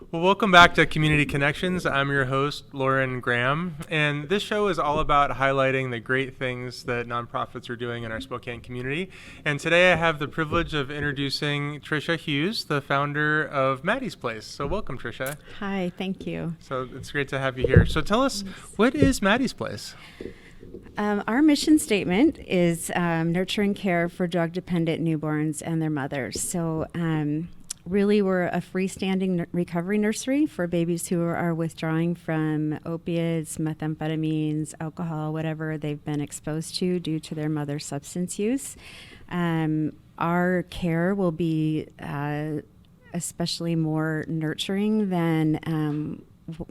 Well, welcome back to Community Connections. I'm your host, Loran Graham, and this show is all about highlighting the great things that nonprofits are doing in our Spokane community. And today I have the privilege of introducing Tricia Hughes, the founder of Maddies Place. So welcome, Tricia. Hi, thank you. So it's great to have you here. So tell us, what is Maddies Place? Our mission statement is nurturing care for drug-dependent newborns and their mothers. So really, we're a freestanding recovery nursery for babies who are withdrawing from opiates, methamphetamines, alcohol, whatever they've been exposed to due to their mother's substance use. Our care will be especially more nurturing than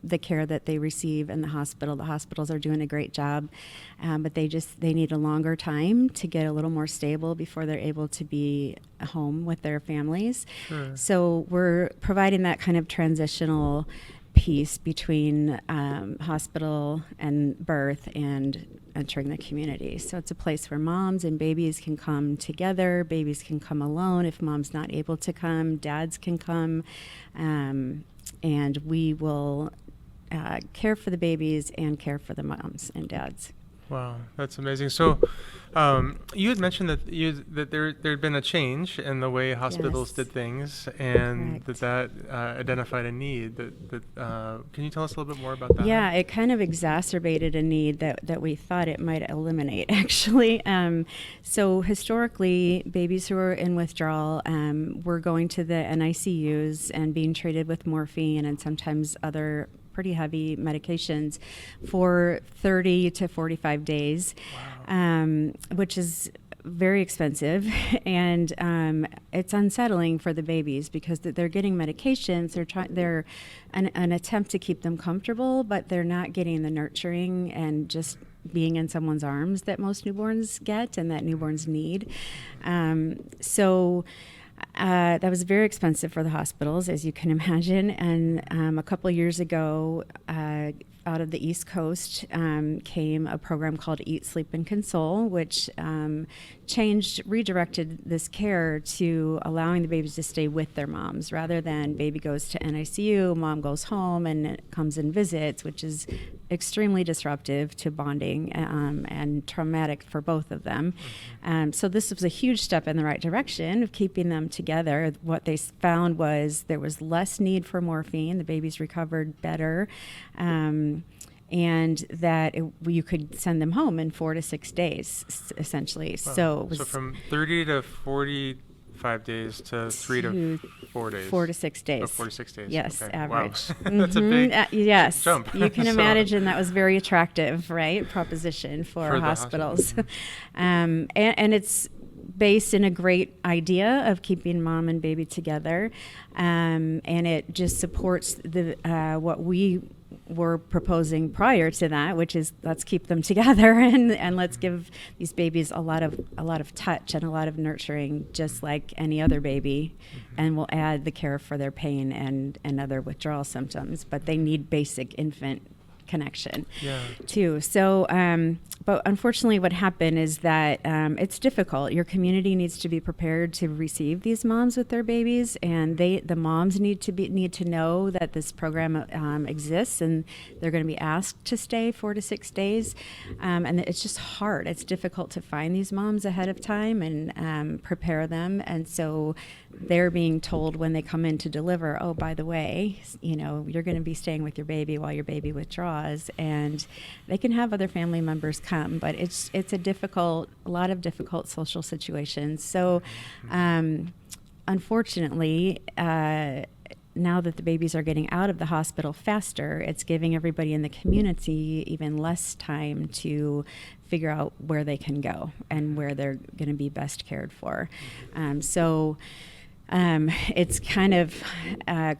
the care that they receive in the hospital. The hospitals are doing a great job, but they need a longer time to get a little more stable before they're able to be home with their families. Sure. So we're providing that kind of transitional piece between hospital and birth and entering the community. So it's a place where moms and babies can come together. Babies can come alone if mom's not able to come. Dads can come. And we will care for the babies and care for the moms and dads. Wow, that's amazing. So you had mentioned that there had been a change in the way hospitals Yes. did things, and Correct. that identified a need. Can you tell us a little bit more about that? Yeah, it kind of exacerbated a need that we thought it might eliminate, actually. So historically, babies who are in withdrawal were going to the NICUs and being treated with morphine and sometimes other pretty heavy medications for 30 to 45 days, which is very expensive, and it's unsettling for the babies because they're getting medications. They're an attempt to keep them comfortable, but they're not getting the nurturing and just being in someone's arms that most newborns get and that newborns need. That was very expensive for the hospitals, as you can imagine. And a couple of years ago, out of the East Coast came a program called Eat, Sleep, and Console, which redirected this care to allowing the babies to stay with their moms rather than baby goes to NICU, mom goes home and comes and visits, which is extremely disruptive to bonding and traumatic for both of them. So this was a huge step in the right direction of keeping them together. What they found was there was less need for morphine. The babies recovered better. And that you could send them home in 4 to 6 days, essentially. Wow. So from 30 to 45 days to 3 to 4 days. 4 to 6 days. Oh, 4 to 6 days. Yes, Okay. average. Wow. That's a big yes. jump. You can So- imagine that was very attractive, right? Proposition for the hospitals. hospital. And it's based in a great idea of keeping mom and baby together. And it just supports what we were proposing prior to that, which is let's keep them together and let's give these babies a lot of touch and a lot of nurturing, just like any other baby, and we'll add the care for their pain and other withdrawal symptoms, but they need basic infant connection too. So, but unfortunately what happened is that it's difficult. Your community needs to be prepared to receive these moms with their babies, and the moms need to know that this program exists, and they're going to be asked to stay 4 to 6 days. And it's just hard. It's difficult to find these moms ahead of time and prepare them. And so they're being told when they come in to deliver, oh, by the way, you're going to be staying with your baby while your baby withdraws, and they can have other family members come, but it's a lot of difficult social situations. So, unfortunately, now that the babies are getting out of the hospital faster, it's giving everybody in the community even less time to figure out where they can go and where they're going to be best cared for. It's kind of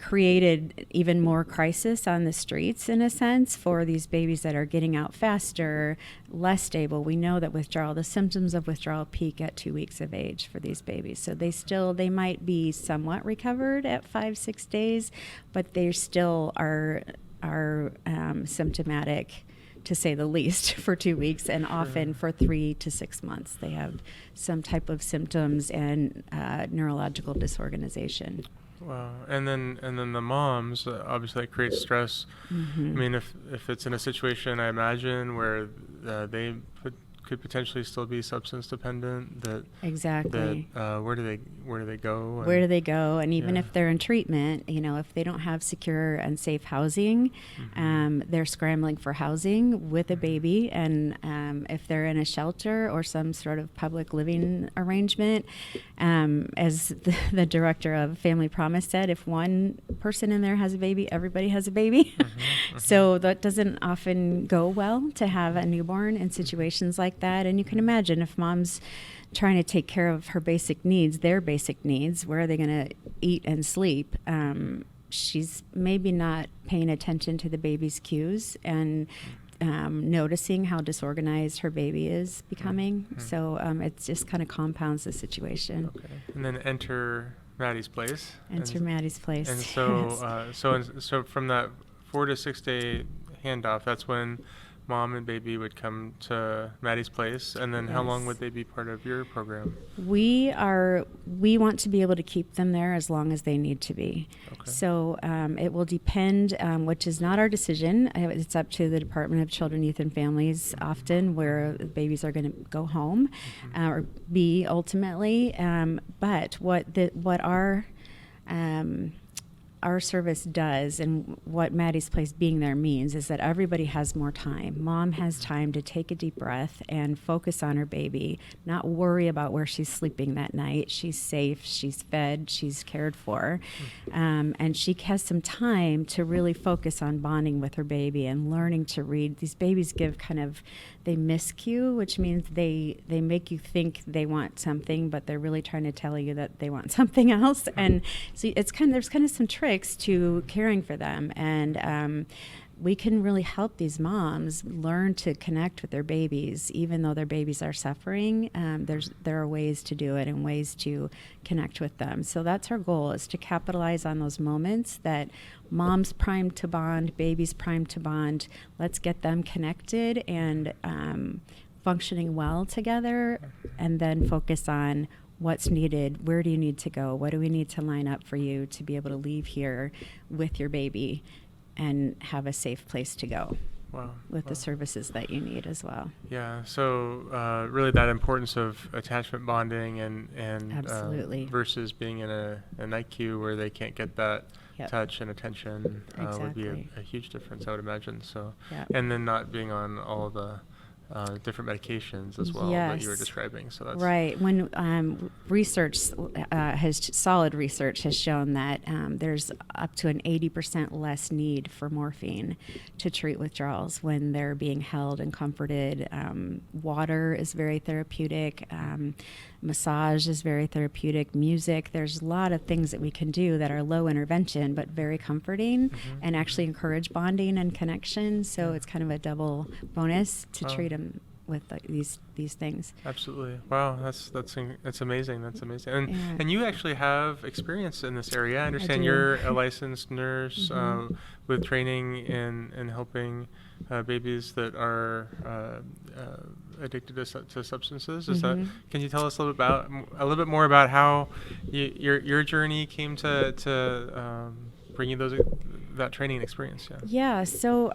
created even more crisis on the streets, in a sense, for these babies that are getting out faster, less stable. We know that the symptoms of withdrawal peak at 2 weeks of age for these babies. So they might be somewhat recovered at 5-6 days, but they still are symptomatic, to say the least, for 2 weeks, and often for 3 to 6 months. They have some type of symptoms and neurological disorganization. Wow. And then the moms, obviously that creates stress. I mean, if it's in a situation, I imagine, where they could potentially still be substance dependent, Exactly. where do they go? Where do they go? And even Yeah. if they're in treatment, if they don't have secure and safe housing, they're scrambling for housing with a baby. And if they're in a shelter or some sort of public living arrangement, as the director of Family Promise said, if one person in there has a baby, everybody has a baby. So that doesn't often go well to have a newborn in situations like that. And you can imagine if mom's trying to take care of her basic needs, their basic needs, where are they going to eat and sleep? She's maybe not paying attention to the baby's cues and noticing how disorganized her baby is becoming. So it just kind of compounds the situation. Okay. And then enter Maddie's Place. Enter Maddie's Place. And so, so from that 4 to 6 day handoff, that's when mom and baby would come to Maddie's Place. And then how long would they be part of your program? We want to be able to keep them there as long as they need to be. Okay. So it will depend, which is not our decision. It's up to the Department of Children, Youth, and Families often, where the babies are going to go home or be ultimately. But what our service does, and what Maddie's Place being there means, is that everybody has more time. Mom has time to take a deep breath and focus on her baby, not worry about where she's sleeping that night. She's safe, she's fed, she's cared for. And she has some time to really focus on bonding with her baby and learning to read. These babies give they miscue, which means they make you think they want something, but they're really trying to tell you that they want something else. And so there's kind of some tricks to caring for them, and we can really help these moms learn to connect with their babies, even though their babies are suffering. There are ways to do it and ways to connect with them. So that's our goal, is to capitalize on those moments that mom's primed to bond, baby's primed to bond. Let's get them connected and functioning well together, and then focus on what's needed. Where do you need to go? What do we need to line up for you to be able to leave here with your baby and have a safe place to go? Wow. With the services that you need as well. Yeah. So really that importance of attachment bonding and Absolutely. Versus being in a NICU where they can't get that touch and attention would be a huge difference, I would imagine. So, and then not being on all of the different medications as well that you were describing. So that's right. When solid research has shown that there's up to an 80% less need for morphine to treat withdrawals when they're being held and comforted. Water is very therapeutic. Massage is very therapeutic. Music, there's a lot of things that we can do that are low intervention but very comforting and actually encourage bonding and connection. So it's kind of a double bonus to treat them with these things. Absolutely. Wow, that's amazing. That's amazing. And you actually have experience in this area. I understand you're a licensed nurse with training in helping babies that are addicted to substances. Is that? Can you tell us a little bit more about how your journey came to bring you that training experience? Yeah. So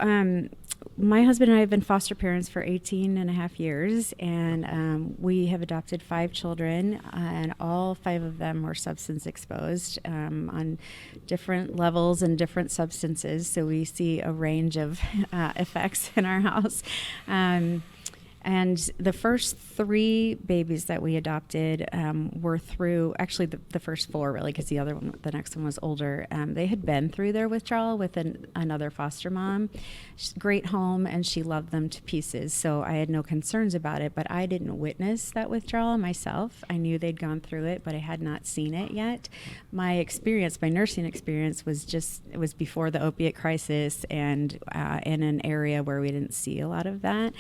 my husband and I have been foster parents for 18 and a half years, and we have adopted 5 children, and all 5 of them were substance exposed on different levels and different substances. So we see a range of effects in our house. And the first 3 babies that we adopted were through, actually the first 4 really, because the next one was older. They had been through their withdrawal with another foster mom. Great home, and she loved them to pieces. So I had no concerns about it, but I didn't witness that withdrawal myself. I knew they'd gone through it, but I had not seen it yet. My nursing experience it was before the opiate crisis and in an area where we didn't see a lot of that.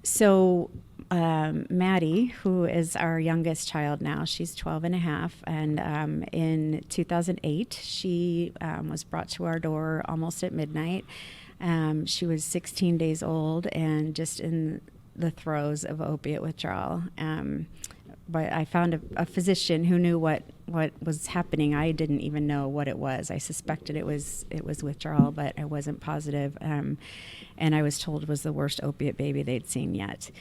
So Maddie, who is our youngest child now, she's 12 and a half, and in 2008, she was brought to our door almost at midnight. She was 16 days old and just in the throes of opiate withdrawal. but I found a physician who knew what was happening. I didn't even know what it was. I suspected it was withdrawal, but I wasn't positive. And I was told it was the worst opiate baby they'd seen yet.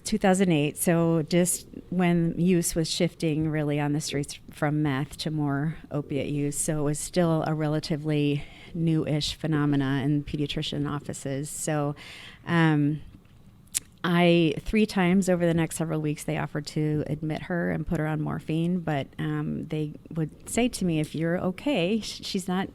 2008, so just when use was shifting really on the streets from meth to more opiate use, so it was still a relatively new-ish phenomena in pediatrician offices. So I 3 times over the next several weeks, they offered to admit her and put her on morphine, but they would say to me, if you're okay, she's not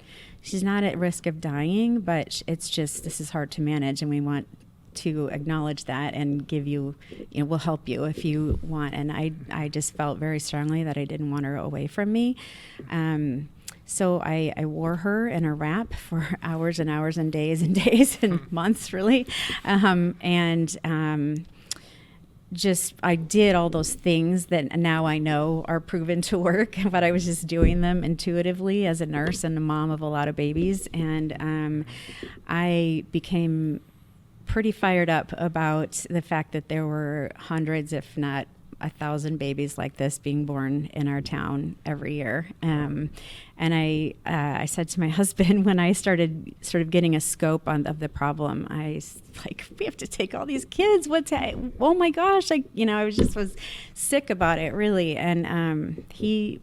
at risk of dying, but it's just, this is hard to manage, and we want to acknowledge that and give you, we'll help you if you want. And I just felt very strongly that I didn't want her away from me. So I wore her in a wrap for hours and hours and days and months, really. Just I did all those things that now I know are proven to work, but I was just doing them intuitively as a nurse and a mom of a lot of babies. And I became pretty fired up about the fact that there were hundreds, if not 1,000 babies like this being born in our town every year. And I said to my husband when I started sort of getting a scope of the problem, I was like, we have to take all these kids. Oh my gosh. I was sick about it, really. And he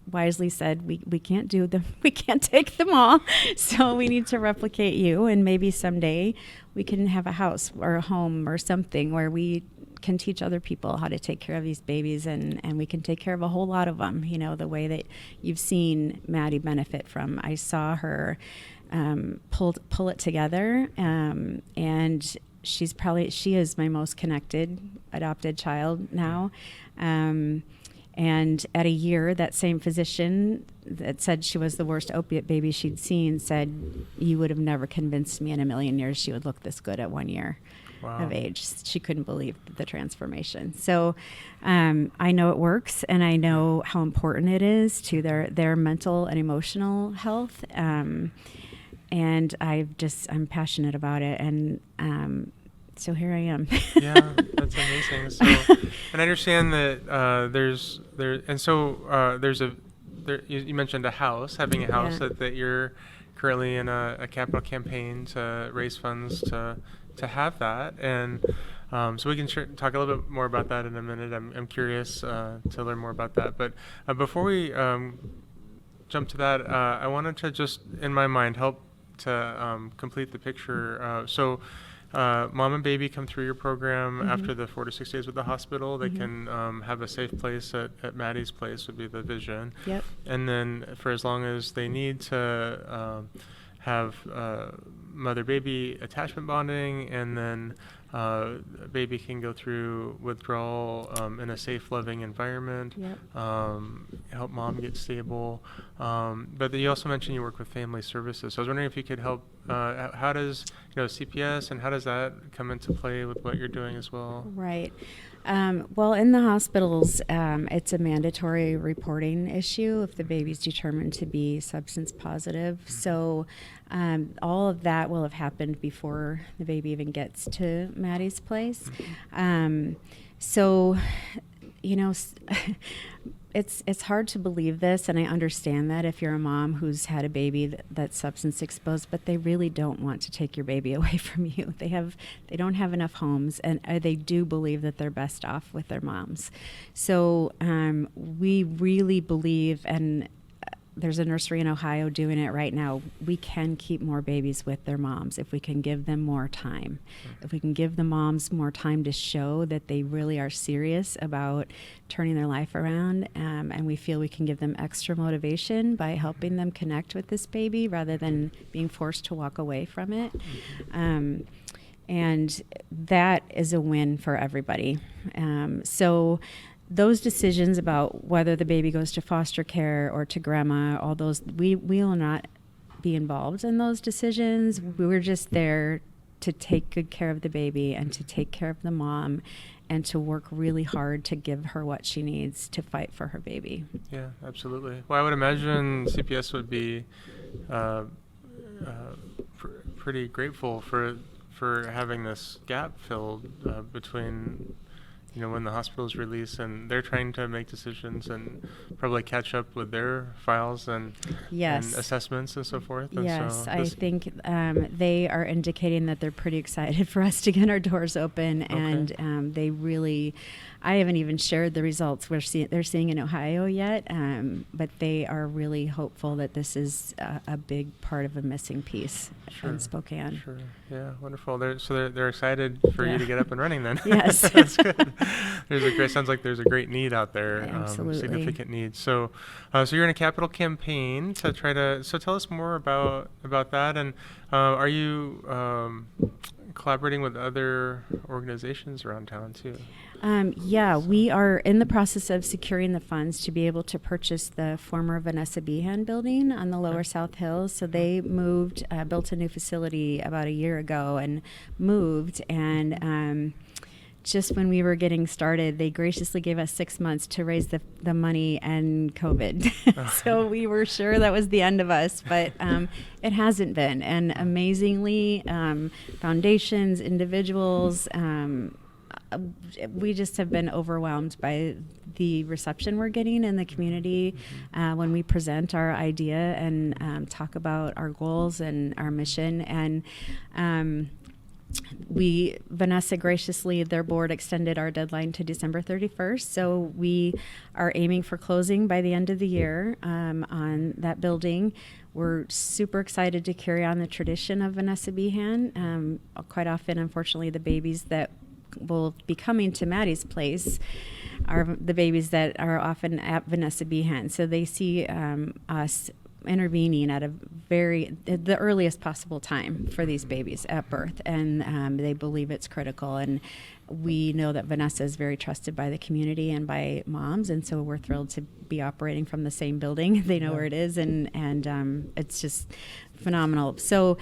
wisely said, we can't do them. We can't take them all. So we need to replicate you. And maybe someday we can have a house or a home or something where we can teach other people how to take care of these babies, and we can take care of a whole lot of them, the way that you've seen Maddie benefit from. I saw her pull it together, and she is my most connected adopted child now. And at a year, that same physician that said she was the worst opiate baby she'd seen said, you would have never convinced me in a million years she would look this good at 1 year. Wow. Of age. She couldn't believe the transformation. So I know it works, and I know how important it is to their mental and emotional health. And I'm passionate about it. And so here I am. Yeah, that's amazing. So, and I understand that you mentioned a house, having a house that you're currently in a capital campaign to raise funds to have that, and so we can talk a little bit more about that in a minute. I'm curious to learn more about that, but before we jump to that, I wanted to just, in my mind, help to complete the picture. So mom and baby come through your program after the 4 to 6 days with the hospital. They can have a safe place at Maddies Place would be the vision. Yep. And then for as long as they need to have mother-baby attachment bonding, and then baby can go through withdrawal in a safe, loving environment. Yep. Help mom get stable. But you also mentioned you work with family services. So I was wondering if you could help. How does CPS and how does that come into play with what you're doing as well? Right. Well, in the hospitals, it's a mandatory reporting issue if the baby's determined to be substance positive. So all of that will have happened before the baby even gets to Maddie's Place. So, it's hard to believe this, and I understand that if you're a mom who's had a baby that's substance exposed, but they really don't want to take your baby away from you. They don't have enough homes, and they do believe that they're best off with their moms. So we really believe, and there's a nursery in Ohio doing it right now. We can keep more babies with their moms if we can give them more time. If we can give the moms more time to show that they really are serious about turning their life around, and we feel we can give them extra motivation by helping them connect with this baby rather than being forced to walk away from it. And that is a win for everybody. So those decisions about whether the baby goes to foster care or to grandma, all those, we will not be involved in those decisions. We're just there to take good care of the baby and to take care of the mom and to work really hard to give her what she needs to fight for her baby. Yeah, absolutely. Well, I would imagine CPS would be pretty grateful for having this gap filled between when the hospitals release, and they're trying to make decisions and probably catch up with their files and assessments and so forth. And yes, so I think they are indicating that they're pretty excited for us to get our doors open, and they really, I haven't even shared the results they're seeing in Ohio yet, but they are really hopeful that this is a big part of a missing piece in Spokane. Sure. Yeah, wonderful. They're excited for you to get up and running then. Yes. That's good. Sounds like there's a great need out there. Absolutely. Significant need. So you're in a capital campaign to try to, so tell us more about that. And are you collaborating with other organizations around town too? We are in the process of securing the funds to be able to purchase the former Vanessa Behan building on the Lower South Hills. So they moved, built a new facility about a year ago and moved. And just when we were getting started, they graciously gave us 6 months to raise the money and COVID. So we were sure that was the end of us, but it hasn't been. And amazingly, foundations, individuals, we just have been overwhelmed by the reception we're getting in the community when we present our idea and talk about our goals and our mission. And Vanessa graciously, their board extended our deadline to December 31st. So we are aiming for closing by the end of the year on that building. We're super excited to carry on the tradition of Vanessa Behan. Quite often, unfortunately, the babies that will be coming to Maddie's Place are the babies that are often at Vanessa Behan. So they see us intervening at the earliest possible time for these babies at birth, and they believe it's critical. And we know that Vanessa is very trusted by the community and by moms, and so we're thrilled to be operating from the same building. They know where it is, and it's just phenomenal. So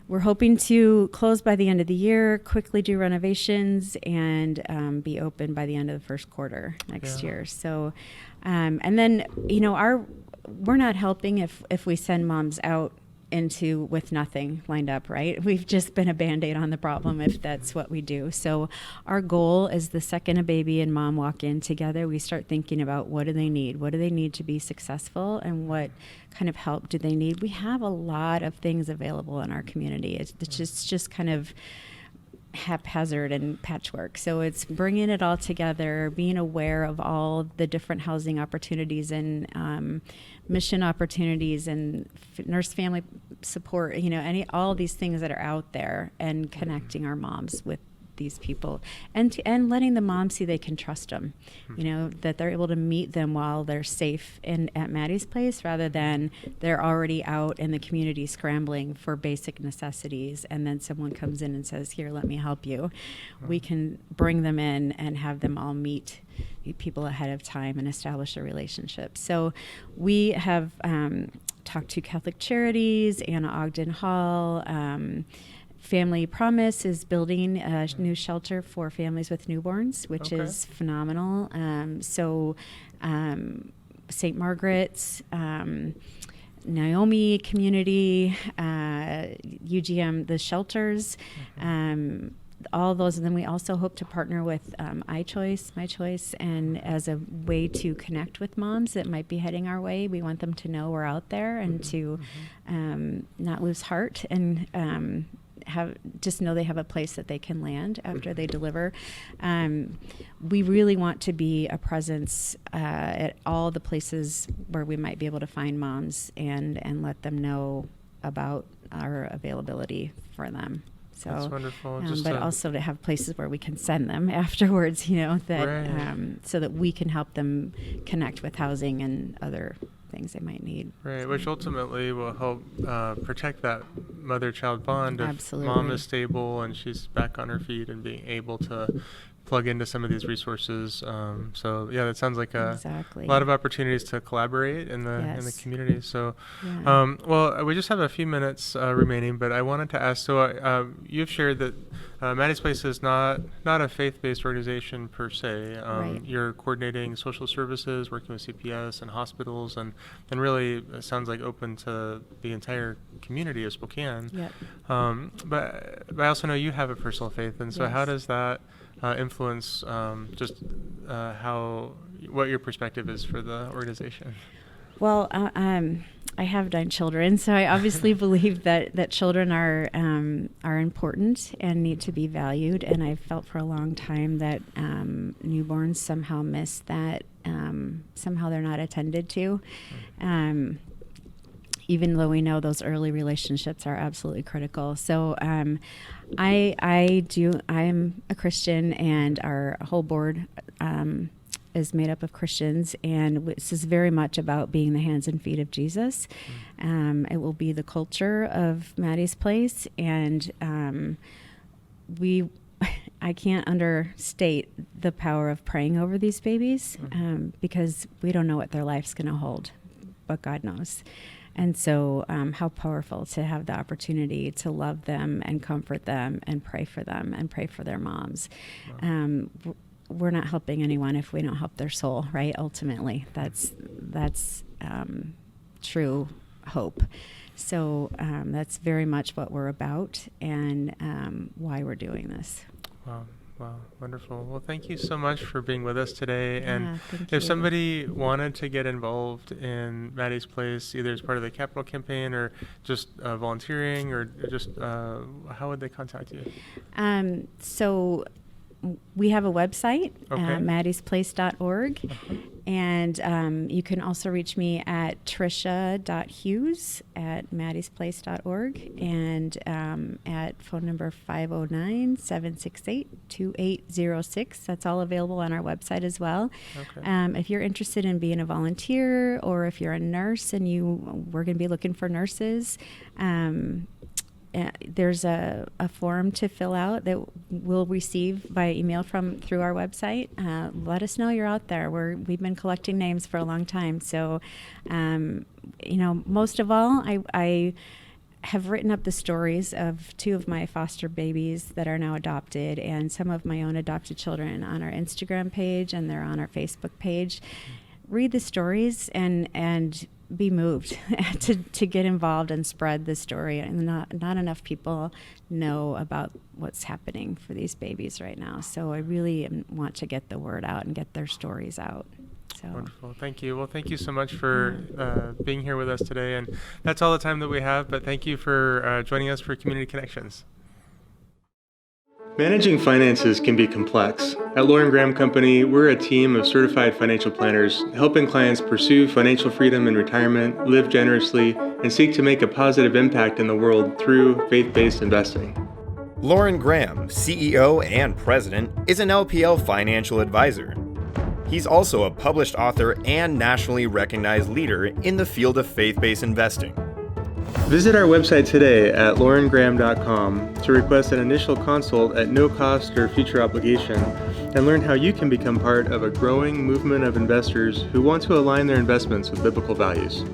we're hoping to close by the end of the year, quickly do renovations, and be open by the end of the first quarter next year. So, and then, we're not helping if we send moms out with nothing lined up, right? We've just been a Band-Aid on the problem if that's what we do. So our goal is the second a baby and mom walk in together, we start thinking about what do they need? What do they need to be successful, and what kind of help do they need? We have a lot of things available in our community. It's just kind of haphazard and patchwork. So it's bringing it all together, being aware of all the different housing opportunities and mission opportunities and nurse family support, all these things that are out there, and connecting our moms with these people, and letting the moms see they can trust them, that they're able to meet them while they're safe at Maddie's Place, rather than they're already out in the community scrambling for basic necessities, and then someone comes in and says, here, let me help you. We can bring them in and have them all meet people ahead of time and establish a relationship. So we have talked to Catholic Charities, Anna Ogden Hall, Family Promise is building a new shelter for families with newborns, which is phenomenal. St. Margaret's, Naomi Community, UGM, the shelters, all those. And then we also hope to partner with My Choice, and as a way to connect with moms that might be heading our way. We want them to know we're out there, and to not lose heart, and just know they have a place that they can land after they deliver. We really want to be a presence at all the places where we might be able to find moms, and let them know about our availability for them. So that's wonderful. But also to have places where we can send them afterwards, so that we can help them connect with housing and other things they might need. Right, which ultimately will help protect that mother-child bond. Absolutely. If mom is stable and she's back on her feet and being able to plug into some of these resources. That sounds like a lot of opportunities to collaborate in the community. So, we just have a few minutes remaining, but I wanted to ask. So, you've shared that Maddies Place is not a faith-based organization per se. You're coordinating social services, working with CPS and hospitals, and really it sounds like open to the entire community of Spokane. Yep. But I also know you have a personal faith, and so how does that influence what your perspective is for the organization. Well, I have 9 children, so I obviously believe that children are important and need to be valued. And I've felt for a long time that newborns somehow miss that. Somehow they're not attended to. Even though we know those early relationships are absolutely critical. So I'm a Christian, and our whole board is made up of Christians, and this is very much about being the hands and feet of Jesus. It will be the culture of Maddie's Place, and I can't understate the power of praying over these babies, because we don't know what their life's going to hold, but God knows. And so how powerful to have the opportunity to love them and comfort them and pray for them and pray for their moms. Wow. We're not helping anyone if we don't help their soul, right? Ultimately, that's true hope. So that's very much what we're about, and why we're doing this. Wow, wonderful. Well, thank you so much for being with us today. And if somebody wanted to get involved in Maddie's Place, either as part of the capital campaign or just volunteering, or just how would they contact you? So we have a website, maddiesplace.org. And you can also reach me at tricia.hughes@maddiesplace.org, and at phone number 509-768-2806. That's all available on our website as well. Okay. If you're interested in being a volunteer, or if you're a nurse and we're going to be looking for nurses, there's a form to fill out that we'll receive by email through our website. Let us know you're out there. We've been collecting names for a long time. So, most of all, I have written up the stories of 2 of my foster babies that are now adopted, and some of my own adopted children on our Instagram page, and they're on our Facebook page. Read the stories and be moved to get involved and spread the story. And not enough people know about what's happening for these babies right now. So I really want to get the word out and get their stories out. So. Wonderful. Thank you. Well, thank you so much for being here with us today. And that's all the time that we have, but thank you for joining us for Community Connections. Managing finances can be complex. At Loran Graham Company, we're a team of certified financial planners helping clients pursue financial freedom in retirement, live generously, and seek to make a positive impact in the world through faith-based investing. Loran Graham, CEO and President, is an LPL financial advisor. He's also a published author and nationally recognized leader in the field of faith-based investing. Visit our website today at lorangraham.com to request an initial consult at no cost or future obligation, and learn how you can become part of a growing movement of investors who want to align their investments with biblical values.